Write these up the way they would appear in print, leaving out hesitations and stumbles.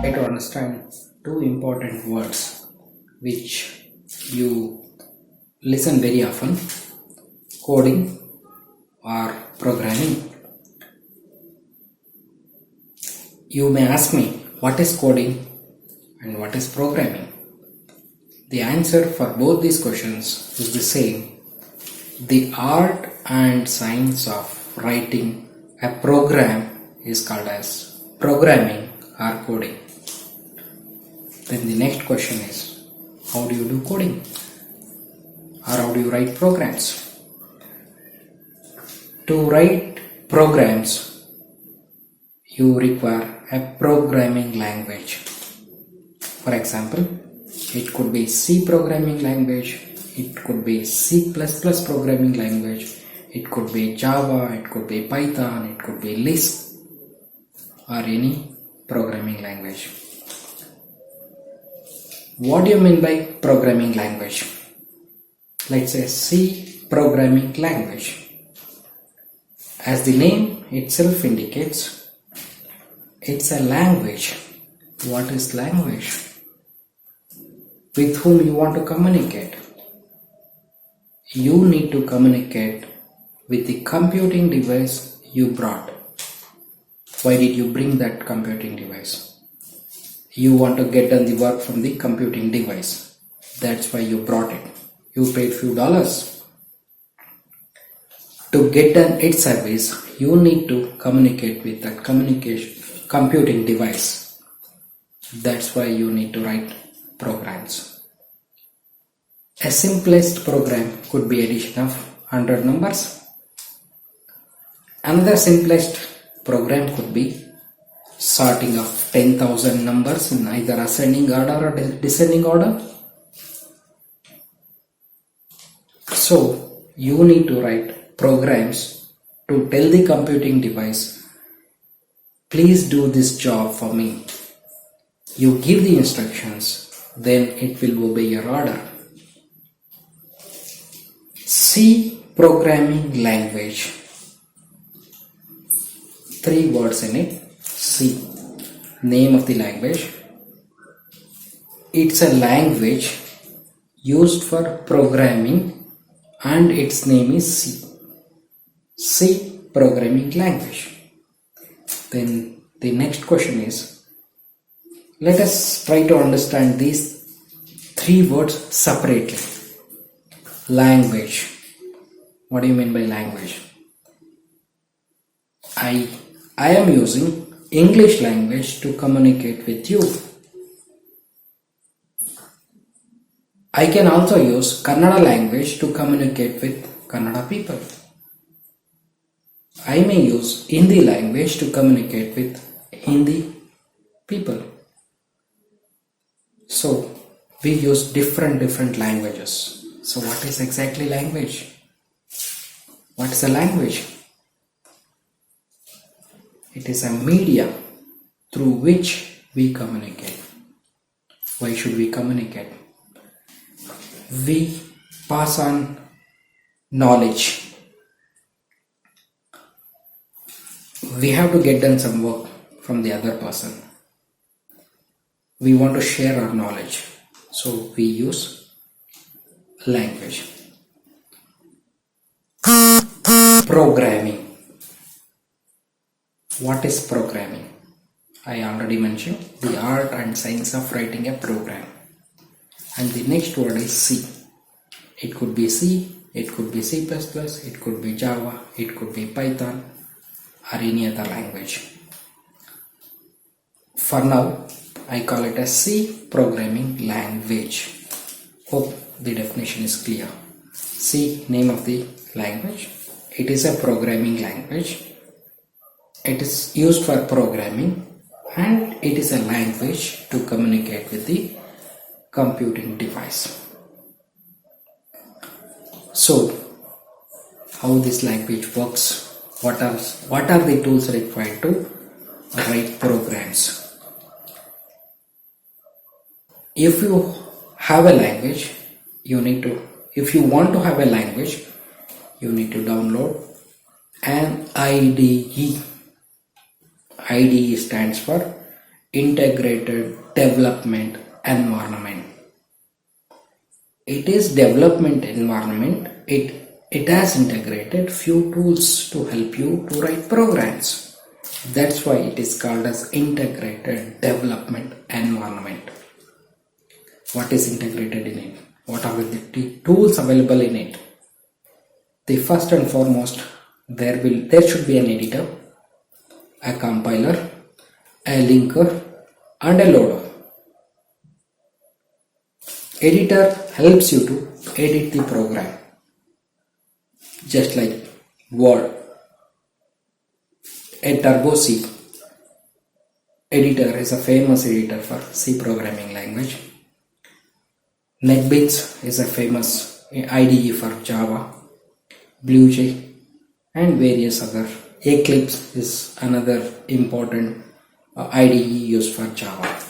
try to understand two important words which you listen very often: coding or programming. You may ask me, what is coding and what is programming? The answer for both these questions is the same: the art and science of writing a program is called as programming or coding. Then the next question is, how do you do coding? Or how do you write programs? To write programs, you require a programming language. For example, it could be C programming language, it could be C++ programming language, it could be Java, it could be Python, it could be Lisp, or any programming language. What do you mean by programming language? Let's say C programming language. As the name itself indicates, it's a language. What is language? With whom you want to communicate? You need to communicate with the computing device you brought. Why did you bring that computing device? You want to get done the work from the computing device. That's why you brought it. You paid few dollars. To get done its service, you need to communicate with that computing device. That's why you need to write programs. A simplest program could be addition of 100 numbers. Another simplest program could be sorting of 10,000 numbers in either ascending order or descending order. So you need to write programs to tell the computing device, please do this job for me. You give the instructions, then it will obey your order. C programming language. 3 words in it. C, name of the language. It's a language used for programming and its name is C. C programming language. Then the next question is, let us try to understand these 3 words separately. Language. What do you mean by language? I am using English language to communicate with you. I can also use Kannada language to communicate with Kannada people. I may use Hindi language to communicate with Hindi people. So we use different languages. So what is exactly language? What is a language? It is a medium through which we communicate. Why should we communicate? We pass on knowledge. We have to get done some work from the other person. We want to share our knowledge. So we use language. Programming. What is programming? I already mentioned the art and science of writing a program. And the next word is C. It could be C, it could be C++, it could be Java, it could be Python or any other language. For now, I call it a C programming language. Hope the definition is clear. C, name of the language. It is a programming language. It is used for programming and it is a language to communicate with the computing device. So, how this language works? What are the tools required to write programs? If you have a language, if you want to have a language, you need to download an IDE. IDE stands for integrated development environment. It is development environment. It has integrated few tools to help you to write programs. That's why it is called as integrated development environment. What is integrated in it? What are the tools available in it? The first and foremost, there should be an editor, a compiler, a linker, and a loader. Editor helps you to edit the program, just like Word. A Turbo C editor is a famous editor for C programming language. NetBeans is a famous IDE for Java. BlueJ and various other. Eclipse is another important IDE used for Java.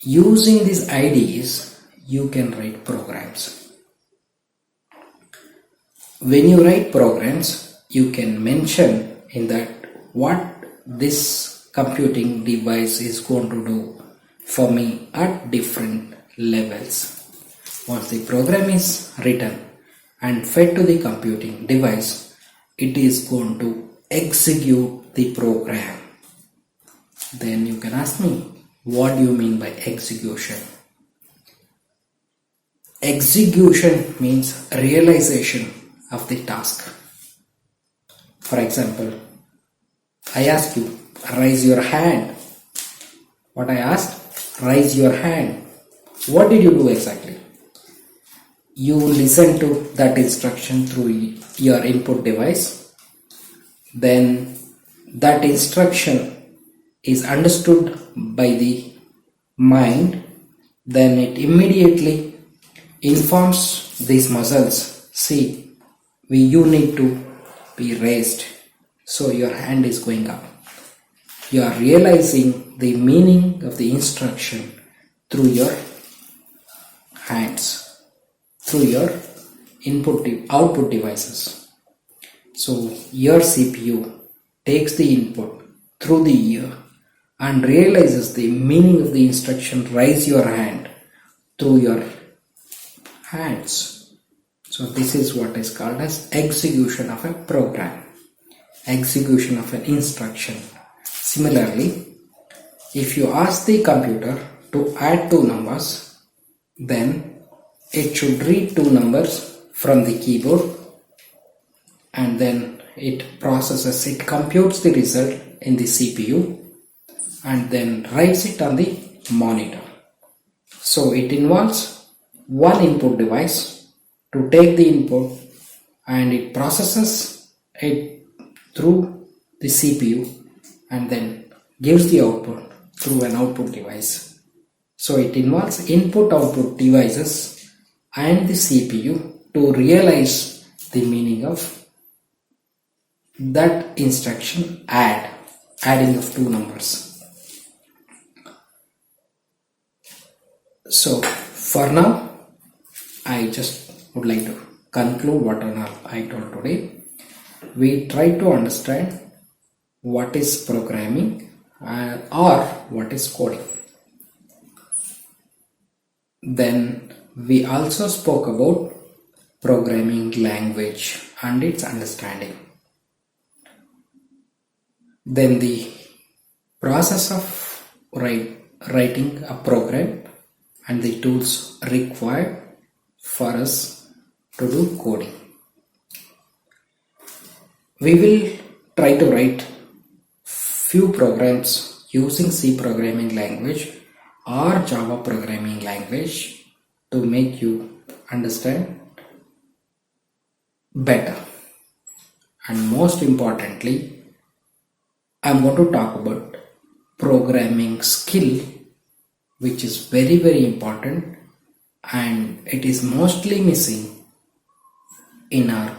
Using these IDEs, you can write programs. When you write programs, you can mention in that what this computing device is going to do for me at different levels. Once the program is written and fed to the computing device, it is going to execute the program. Then you can ask me, what do you mean by execution? Execution means realization of the task. For example, I ask you, raise your hand. What I asked? Raise your hand. What did you do exactly? You listen to that instruction through your input device. Then that instruction is understood by the mind. Then it immediately informs these muscles, see, you need to be raised. So your hand is going up. You are realizing the meaning of the instruction through your hands, through your output devices. So your CPU takes the input through the ear and realizes the meaning of the instruction, raise your hand, through your hands. So this is what is called as execution of a program, execution of an instruction. Similarly, if you ask the computer to add two numbers, then it should read two numbers from the keyboard and then it processes, it computes the result in the CPU and then writes it on the monitor. So it involves one input device to take the input and it processes it through the CPU and then gives the output through an output device. So it involves input-output devices and the CPU to realize the meaning of that instruction, adding of two numbers. So for now, I just would like to conclude what I told today. We try to understand what is programming or what is coding. Then we also spoke about programming language and its understanding. Then the process of writing a program and the tools required for us to do coding. We will try to write few programs using C programming language or Java programming language to make you understand better. And most importantly, I'm going to talk about programming skill, which is very, very important and it is mostly missing in our